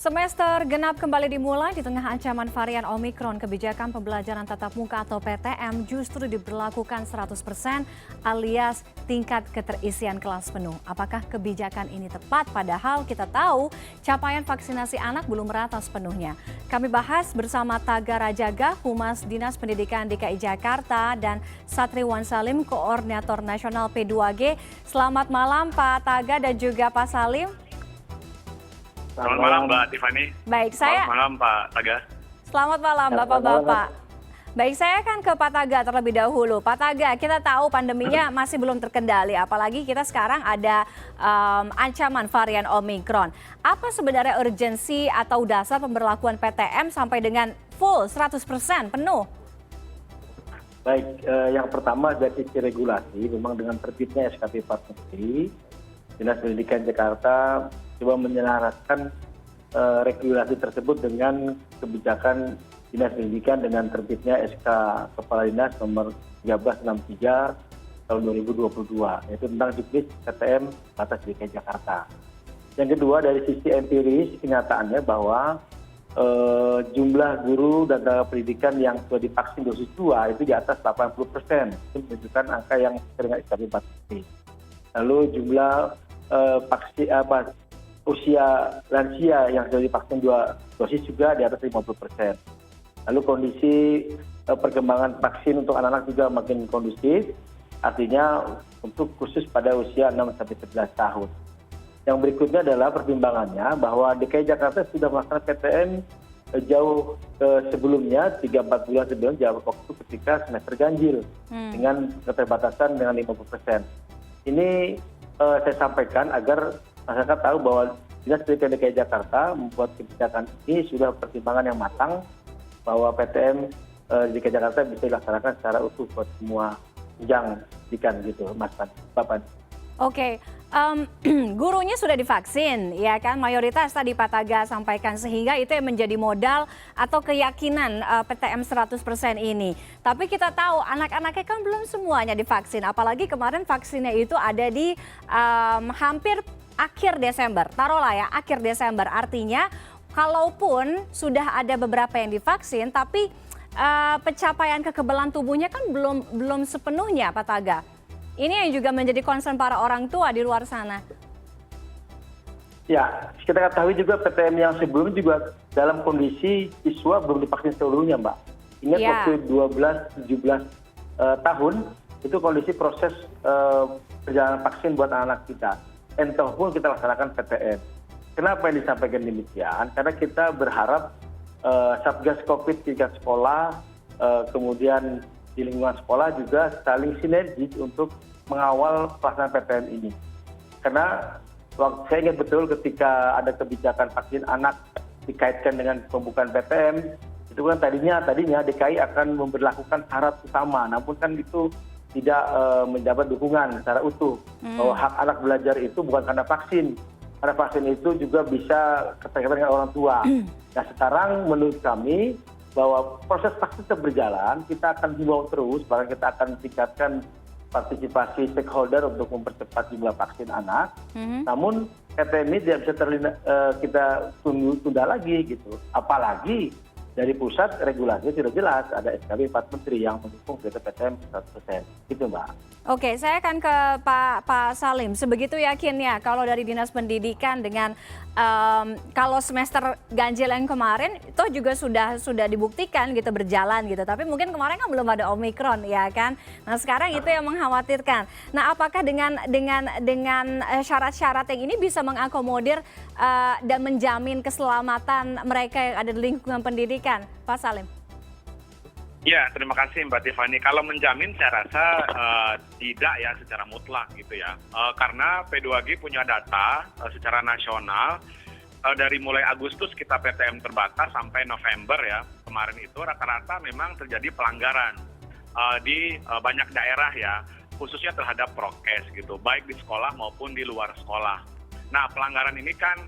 Semester genap kembali dimulai di tengah ancaman varian Omikron. Kebijakan pembelajaran tatap muka atau PTM justru diberlakukan 100% alias tingkat keterisian kelas penuh. Apakah kebijakan ini tepat? Padahal kita tahu capaian vaksinasi anak belum merata sepenuhnya. Kami bahas bersama Taga Rajaga, Humas Dinas Pendidikan DKI Jakarta, dan Satriwan Salim, Koordinator Nasional P2G. Selamat malam Pak Taga dan juga Pak Salim. Selamat malam Mbak Tiffany. Baik, Selamat malam Pak Taga. Selamat malam Bapak-Bapak. Baik, saya akan ke Pak Taga terlebih dahulu. Pak Taga, kita tahu pandeminya masih belum terkendali, apalagi kita sekarang ada ancaman varian Omikron. Apa sebenarnya urgensi atau dasar pemberlakuan PTM sampai dengan full 100% penuh? Baik, yang pertama dari sisi regulasi, memang dengan terbitnya SKP 4 Menteri, Dinas Pendidikan Jakarta coba menyelaraskan regulasi tersebut dengan kebijakan Dinas Pendidikan dengan terbitnya SK Kepala Dinas nomor 1363 tahun 2022, yaitu tentang juknis PTM batas DKI Jakarta. Yang kedua, dari sisi empiris, kenyataannya bahwa jumlah guru dan tenaga pendidikan yang sudah divaksin dosis 2 itu di atas 80%. Itu menunjukkan angka yang sering SKP 4 Menteri. Lalu jumlah usia lansia yang sudah divaksin 2 dosis juga di atas 50%. Lalu kondisi perkembangan vaksin untuk anak-anak juga makin kondusif, artinya untuk khusus pada usia 6-11 tahun. Yang berikutnya adalah pertimbangannya bahwa DKI Jakarta sudah melaksanakan PTM jauh sebelumnya, 3-4 bulan sebelum jauh waktu ketika semester ganjil dengan keterbatasan dengan 50%. Ini saya sampaikan agar masyarakat tahu bahwa Dinas Pendidikan DKI Jakarta membuat kebijakan ini sudah pertimbangan yang matang bahwa PTM DKI Jakarta bisa dilaksanakan secara utuh buat semua jenjang pendidikan gitu, Mas Bapak. Oke, gurunya sudah divaksin, ya kan? Mayoritas tadi Pak Taga sampaikan, sehingga itu yang menjadi modal atau keyakinan PTM 100% ini. Tapi kita tahu anak-anaknya kan belum semuanya divaksin, apalagi kemarin vaksinnya itu ada di hampir akhir Desember, taruhlah ya akhir Desember. Artinya kalaupun sudah ada beberapa yang divaksin, tapi pencapaian kekebalan tubuhnya kan belum sepenuhnya, Pak Taga. Ini yang juga menjadi concern para orang tua di luar sana. Ya, kita ketahui juga PTM yang sebelumnya juga dalam kondisi siswa belum divaksin seluruhnya, Mbak. Ingat waktu 12-17 tahun, itu kondisi proses perjalanan vaksin buat anak-anak kita. Entah pun kita laksanakan PTM. Kenapa yang disampaikan demikian? Karena kita berharap Satgas Covid tingkat sekolah, kemudian di lingkungan sekolah juga saling sinergi untuk mengawal pelaksanaan PTM ini. Karena saya ingat betul ketika ada kebijakan vaksin anak dikaitkan dengan pembukaan PTM, itu kan tadinya DKI akan memberlakukan syarat utama, namun kan itu tidak mendapat dukungan secara utuh. Bahwa hak anak belajar itu bukan karena vaksin. Karena vaksin itu juga bisa keterkaitan dengan orang tua. Nah sekarang menurut kami bahwa proses vaksin tetap berjalan, kita akan himbau terus, bahkan kita akan tingkatkan partisipasi stakeholder untuk mempercepat jumlah vaksin anak. Namun PTM ini tidak bisa kita tunda lagi gitu. Apalagi dari pusat regulasinya tidak jelas, ada SKP 4 Menteri yang mendukung PTM 100%. Gitu Mbak. Oke, saya akan ke Pak Salim. Sebegitu yakinnya kalau dari Dinas Pendidikan dengan kalau semester ganjil yang kemarin itu juga sudah dibuktikan gitu berjalan gitu. Tapi mungkin kemarin kan belum ada Omikron ya kan. Nah, sekarang itu yang mengkhawatirkan. Nah, apakah dengan syarat-syarat yang ini bisa mengakomodir dan menjamin keselamatan mereka yang ada di lingkungan pendidikan, Pak Salim? Ya, terima kasih Mbak Tiffany. Kalau menjamin saya rasa tidak ya secara mutlak gitu ya. Karena P2G punya data secara nasional dari mulai Agustus kita PTM terbatas sampai November ya. Kemarin itu rata-rata memang terjadi pelanggaran di banyak daerah ya, khususnya terhadap prokes gitu, baik di sekolah maupun di luar sekolah. Nah, pelanggaran ini kan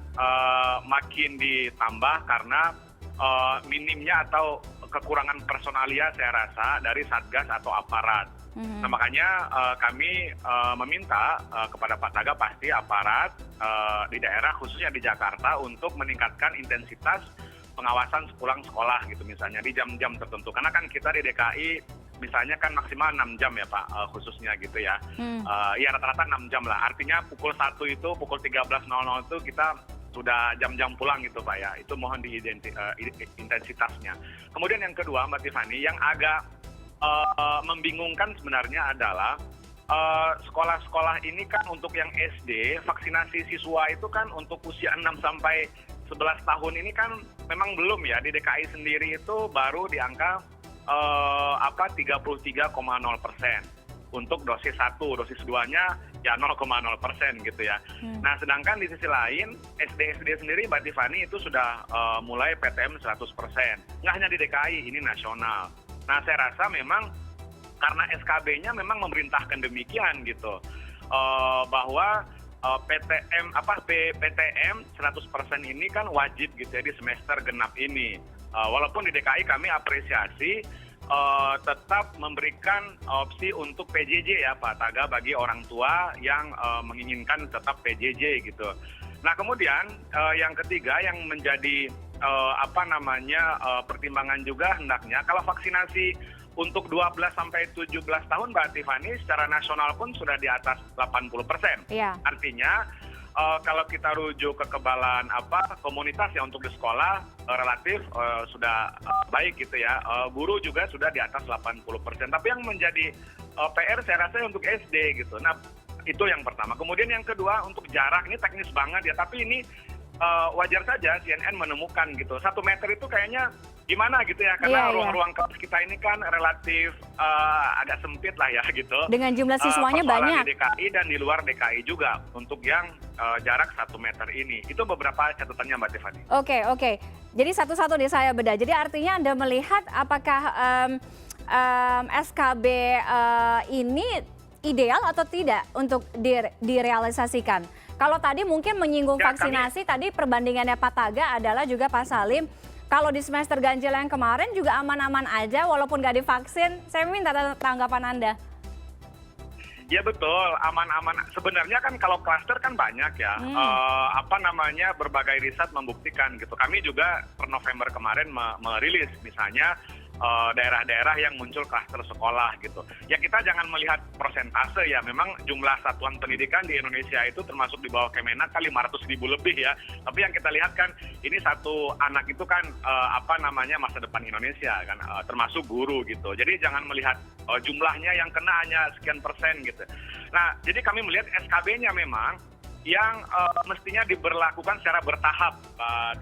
makin ditambah karena minimnya atau kekurangan personalia saya rasa dari Satgas atau aparat. Nah makanya kami meminta kepada Pak Taga pasti aparat di daerah khususnya di Jakarta untuk meningkatkan intensitas pengawasan sepulang sekolah gitu misalnya di jam-jam tertentu. Karena kan kita di DKI misalnya kan maksimal 6 jam ya Pak khususnya gitu ya. Ya rata-rata 6 jam lah. Artinya pukul 1 itu, pukul 13.00 itu kita sudah jam-jam pulang gitu Pak ya. Itu mohon di intensitasnya. Kemudian yang kedua Mbak Tiffany, yang agak membingungkan sebenarnya adalah sekolah-sekolah ini kan untuk yang SD, vaksinasi siswa itu kan untuk usia 6 sampai 11 tahun ini kan memang belum ya. Di DKI sendiri itu baru di angka 33,0% untuk dosis 1, dosis 2-nya ya 0,0% gitu ya. Nah sedangkan di sisi lain SD sendiri Mbak Tiffany itu sudah mulai PTM 100%. Nggak hanya di DKI, ini nasional. Nah saya rasa memang karena SKB-nya memang memerintahkan demikian gitu, bahwa PTM 100% ini kan wajib gitu ya di semester genap ini. Walaupun di DKI kami apresiasi tetap memberikan opsi untuk PJJ ya Pak Taga bagi orang tua yang menginginkan tetap PJJ gitu. Nah kemudian yang ketiga yang menjadi pertimbangan juga hendaknya kalau vaksinasi untuk 12 sampai 17 tahun Mbak Tiffany secara nasional pun sudah di atas 80%. Iya. Artinya kalau kita rujuk kekebalan komunitas ya untuk di sekolah relatif sudah baik gitu ya. Guru juga sudah di atas 80%. Tapi yang menjadi PR saya rasa untuk SD gitu. Nah itu yang pertama. Kemudian yang kedua untuk jarak ini teknis banget ya. Tapi ini wajar saja CNN menemukan gitu. 1 meter itu kayaknya gimana gitu ya. Karena ruang-ruang kelas kita ini kan relatif agak sempit lah ya gitu. Dengan jumlah siswanya banyak. Di DKI dan di luar DKI juga untuk yang jarak 1 meter ini. Itu beberapa catatannya Mbak Tiffany. Oke. Jadi satu-satu deh saya bedah. Jadi artinya Anda melihat apakah SKB ini ideal atau tidak untuk direalisasikan? Kalau tadi mungkin menyinggung vaksinasi, tadi perbandingannya Pak Taga adalah juga Pak Salim, kalau di semester ganjil yang kemarin juga aman-aman aja walaupun nggak divaksin. Saya minta tanggapan Anda. Ya betul, aman-aman. Sebenarnya kan kalau klaster kan banyak ya. Berbagai riset membuktikan gitu. Kami juga per November kemarin merilis misalnya daerah-daerah yang muncul klaster sekolah gitu. Ya kita jangan melihat persentase ya. Memang jumlah satuan pendidikan di Indonesia itu termasuk di bawah Kemenak 500.000 lebih ya. Tapi yang kita lihat kan ini satu anak itu kan masa depan Indonesia kan, termasuk guru gitu. Jadi jangan melihat jumlahnya yang kena hanya sekian persen gitu. Nah jadi kami melihat SKB-nya memang yang mestinya diberlakukan secara bertahap,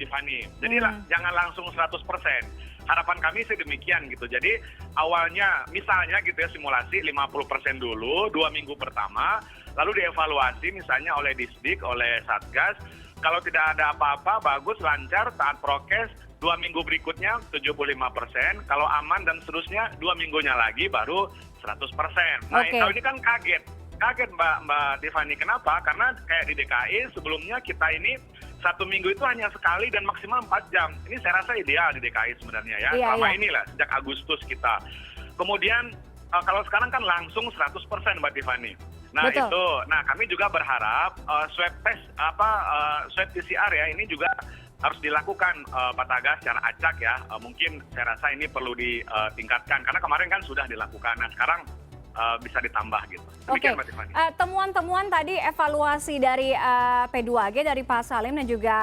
Tiffany. Jadi jangan langsung 100%. Harapan kami sih demikian gitu. Jadi awalnya misalnya gitu ya simulasi 50% dulu 2 minggu pertama, lalu dievaluasi misalnya oleh Disdik, oleh Satgas. Kalau tidak ada apa-apa, bagus, lancar, taat prokes, 2 minggu berikutnya 75%. Kalau aman dan seterusnya 2 minggunya lagi baru 100%. Nah kalau ini kan kaget Mbak Tiffany. Kenapa? Karena kayak di DKI sebelumnya kita ini 1 minggu itu hanya sekali dan maksimal 4 jam. Ini saya rasa ideal di DKI sebenarnya ya. Selama inilah sejak Agustus kita. Kemudian kalau sekarang kan langsung 100% Mbak Tiffany. Nah Betul. itu. Nah kami juga berharap swab test swab PCR ya ini juga harus dilakukan Pak Taga secara acak ya. Mungkin saya rasa ini perlu ditingkatkan karena kemarin kan sudah dilakukan. Nah sekarang bisa ditambah gitu. Demikian Mbak Tiffany. Temuan-temuan tadi evaluasi dari P2G dari Pak Salim dan juga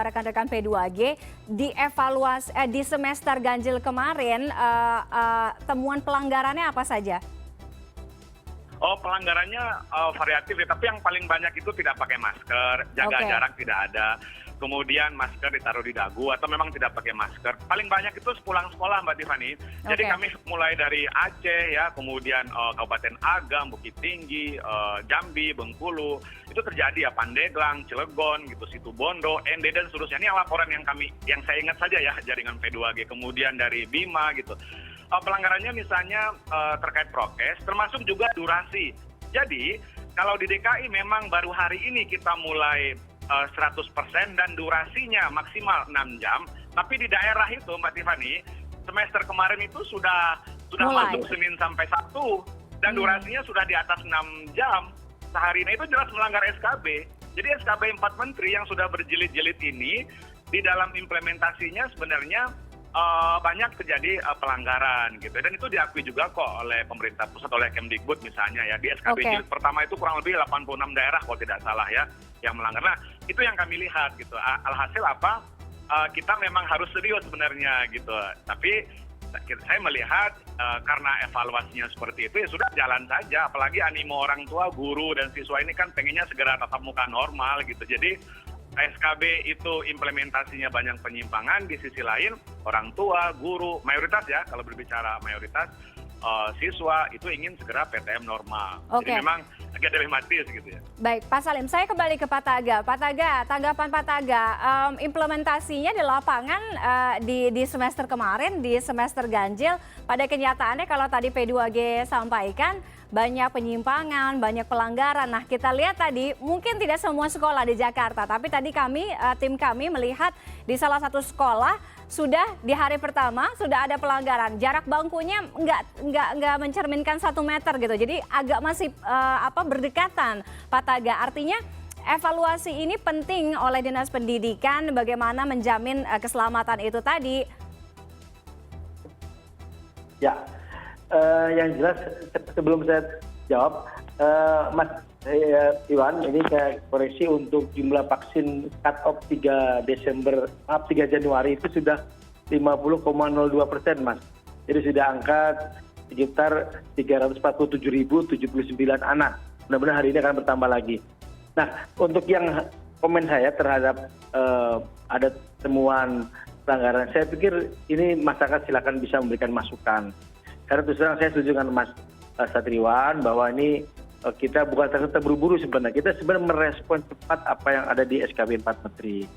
rekan-rekan P2G dievaluasi di semester ganjil kemarin, temuan pelanggarannya apa saja? Pelanggarannya variatif ya, tapi yang paling banyak itu tidak pakai masker, jaga jarak tidak ada. Kemudian masker ditaruh di dagu atau memang tidak pakai masker. Paling banyak itu sepulang sekolah Mbak Tiffany. Jadi kami mulai dari Aceh ya, kemudian Kabupaten Agam, Bukit Tinggi, Jambi, Bengkulu, itu terjadi ya Pandeglang, Cilegon, gitu, Situbondo, ND dan seterusnya. Ini laporan yang saya ingat saja ya jaringan P2G. Kemudian dari Bima gitu. Pelanggarannya misalnya terkait prokes, termasuk juga durasi. Jadi kalau di DKI memang baru hari ini kita mulai 100% dan durasinya maksimal 6 jam. Tapi di daerah itu Mbak Tiffany, semester kemarin itu sudah masuk Senin sampai Sabtu dan durasinya sudah di atas 6 jam sehari. Nah itu jelas melanggar SKB. Jadi SKB 4 Menteri yang sudah berjilid-jilid ini di dalam implementasinya sebenarnya banyak terjadi pelanggaran gitu. Dan itu diakui juga kok oleh pemerintah pusat, oleh Kemdikbud misalnya ya. Di SKB jilid pertama itu kurang lebih 86 daerah kalau tidak salah ya yang melanggar. Nah itu yang kami lihat gitu. Alhasil apa? Kita memang harus serius sebenarnya gitu. Tapi saya melihat karena evaluasinya seperti itu ya sudah jalan saja. Apalagi animo orang tua, guru dan siswa ini kan pengennya segera tatap muka normal gitu. Jadi SKB itu implementasinya banyak penyimpangan. Di sisi lain orang tua, guru, mayoritas ya kalau berbicara mayoritas siswa itu ingin segera PTM normal. Jadi memang agak dilematis gitu ya. Baik, Pak Salim, saya kembali ke Pak Taga. Pak Taga, tanggapan Pak Taga, implementasinya di lapangan di semester kemarin, di semester ganjil, pada kenyataannya kalau tadi P2G sampaikan, banyak penyimpangan, banyak pelanggaran. Nah, kita lihat tadi, mungkin tidak semua sekolah di Jakarta, tapi tadi tim kami melihat di salah satu sekolah, sudah di hari pertama sudah ada pelanggaran, jarak bangkunya nggak mencerminkan 1 meter gitu, jadi agak masih berdekatan, Pak Taga. Artinya evaluasi ini penting oleh Dinas Pendidikan, bagaimana menjamin keselamatan itu tadi. Ya, yang jelas sebelum saya jawab, Mas Iwan, ini saya koreksi untuk jumlah vaksin cut off 3 Januari itu sudah 50,02%, Mas. Jadi sudah angka sekitar 347.079 anak. Mudah-mudahan hari ini akan bertambah lagi. Nah, untuk yang komen saya terhadap ada temuan pelanggaran, saya pikir ini masyarakat silakan bisa memberikan masukan. Karena terus terang saya setuju dengan Mas Satriwan bahwa ini kita bukan terburu-buru sebenarnya. Kita sebenarnya merespon cepat apa yang ada di SKB 4 Menteri.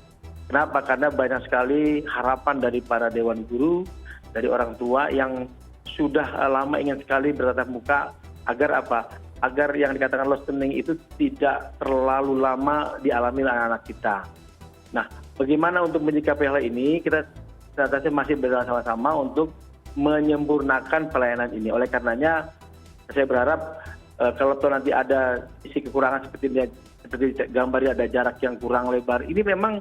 Kenapa? Karena banyak sekali harapan dari para dewan guru, dari orang tua yang sudah lama ingin sekali bertatap muka agar apa? Agar yang dikatakan lost learning itu tidak terlalu lama dialami oleh anak-anak kita. Nah, bagaimana untuk menyikapi hal ini? Kita masih bersama-sama untuk menyempurnakan pelayanan ini. Oleh karenanya, saya berharap kalau nanti ada isi kekurangan seperti gambarnya ada jarak yang kurang lebar, ini memang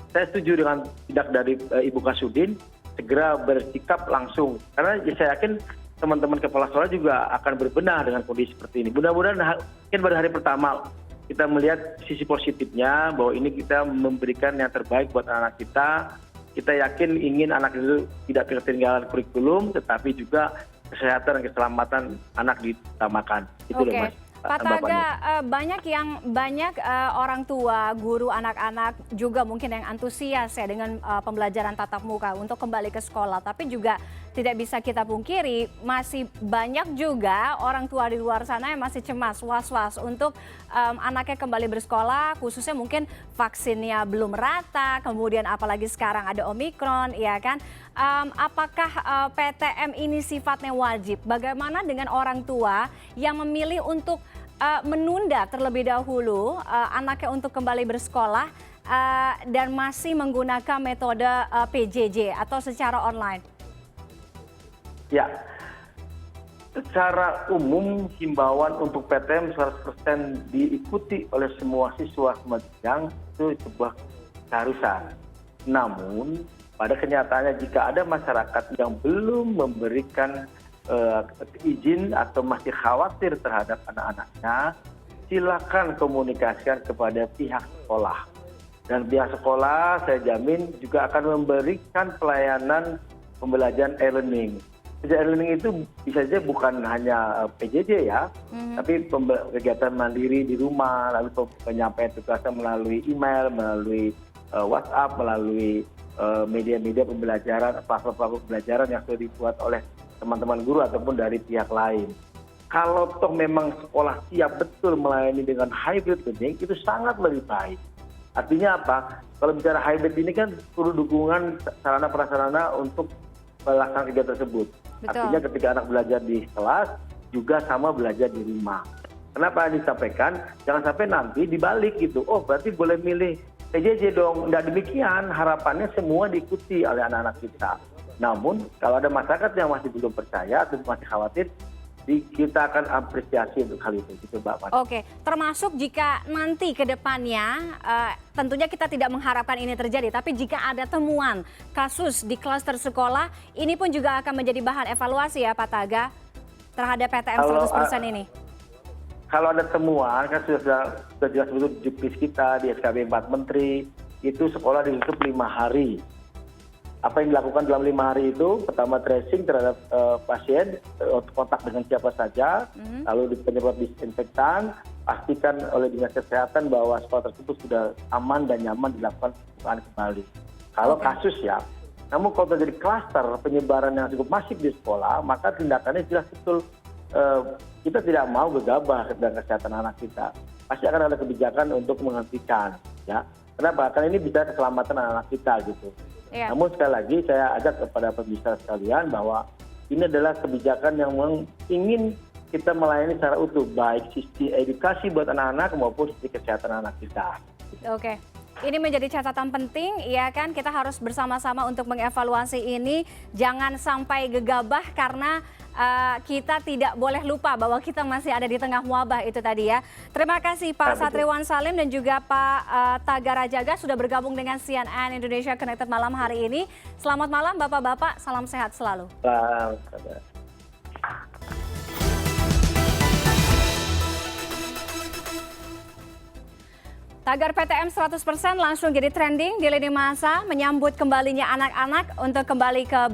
saya setuju dengan tindak dari Ibu Kasudin segera bersikap langsung. Karena saya yakin teman-teman kepala sekolah juga akan berbenah dengan kondisi seperti ini. Mudah-mudahan mungkin pada hari pertama kita melihat sisi positifnya bahwa ini kita memberikan yang terbaik buat anak kita. Kita yakin ingin anak itu tidak ketinggalan kurikulum, tetapi juga kesehatan dan keselamatan anak ditamakan. Itu loh, Mas. Pak Taga, banyak orang tua, guru, anak-anak juga mungkin yang antusias ya dengan pembelajaran tatap muka untuk kembali ke sekolah. Tapi juga tidak bisa kita pungkiri, masih banyak juga orang tua di luar sana yang masih cemas, was-was untuk anaknya kembali bersekolah, khususnya mungkin vaksinnya belum rata, kemudian apalagi sekarang ada Omikron, ya kan? Apakah PTM ini sifatnya wajib? Bagaimana dengan orang tua yang memilih untuk menunda terlebih dahulu anaknya untuk kembali bersekolah dan masih menggunakan metode PJJ atau secara online? Ya, secara umum himbauan untuk PTM 100% diikuti oleh semua siswa semua jenjang itu sebuah keharusan. Namun pada kenyataannya jika ada masyarakat yang belum memberikan izin atau masih khawatir terhadap anak-anaknya, silakan komunikasikan kepada pihak sekolah. Dan pihak sekolah saya jamin juga akan memberikan pelayanan pembelajaran e-learning. E-learning itu bisa saja bukan hanya PJJ ya, tapi kegiatan mandiri di rumah, lalu penyampaian tugasnya melalui email, melalui WhatsApp, melalui media-media pembelajaran, platform pembelajaran yang sudah dibuat oleh teman-teman guru ataupun dari pihak lain. Kalau toh memang sekolah siap betul melayani dengan hybrid learning, itu sangat lebih baik. Artinya apa? Kalau bicara hybrid ini kan perlu dukungan sarana prasarana untuk melaksanakan kegiatan tersebut. Betul. Artinya ketika anak belajar di kelas, juga sama belajar di rumah. Kenapa disampaikan? Jangan sampai nanti dibalik gitu. Oh berarti boleh milih PJJ dong. Nggak demikian, harapannya semua diikuti oleh anak-anak kita. Namun kalau ada masyarakat yang masih belum percaya atau masih khawatir, kita akan apresiasi untuk hal itu, gitu Mbak Fani. Oke, termasuk jika nanti ke depannya, tentunya kita tidak mengharapkan ini terjadi, tapi jika ada temuan kasus di klaster sekolah, ini pun juga akan menjadi bahan evaluasi ya Pak Taga terhadap PTM 100% ini. Kalau ada temuan, kan sudah jelas betul di juknis kita, di SKB 4 Menteri, itu sekolah ditutup 5 hari. Apa yang dilakukan dalam 5 hari itu, pertama tracing terhadap pasien, kontak dengan siapa saja, lalu penyemprot disinfektan, pastikan oleh dinas kesehatan bahwa sekolah tersebut sudah aman dan nyaman dilakukan pembukaan kembali. Kalau kasus ya, namun kalau terjadi klaster penyebaran yang cukup masif di sekolah, maka tindakannya jelas betul kita tidak mau gegabah dengan kesehatan anak kita. Pasti akan ada kebijakan untuk menghentikan, ya. Kenapa? Karena ini bisa keselamatan anak kita gitu. Yeah. Namun sekali lagi saya ajak kepada pemirsa sekalian bahwa ini adalah kebijakan yang ingin kita melayani secara utuh, baik sisi edukasi buat anak-anak maupun sisi kesehatan anak kita. Oke. Ini menjadi catatan penting, ya kan? Kita harus bersama-sama untuk mengevaluasi ini. Jangan sampai gegabah karena kita tidak boleh lupa bahwa kita masih ada di tengah wabah itu tadi ya. Terima kasih Pak Satriwan Salim dan juga Pak Taga Rajaga sudah bergabung dengan CNN Indonesia Connected malam hari ini. Selamat malam Bapak-Bapak, salam sehat selalu. Selamat. Tagar PTM 100% langsung jadi trending di lini masa menyambut kembalinya anak-anak untuk kembali ke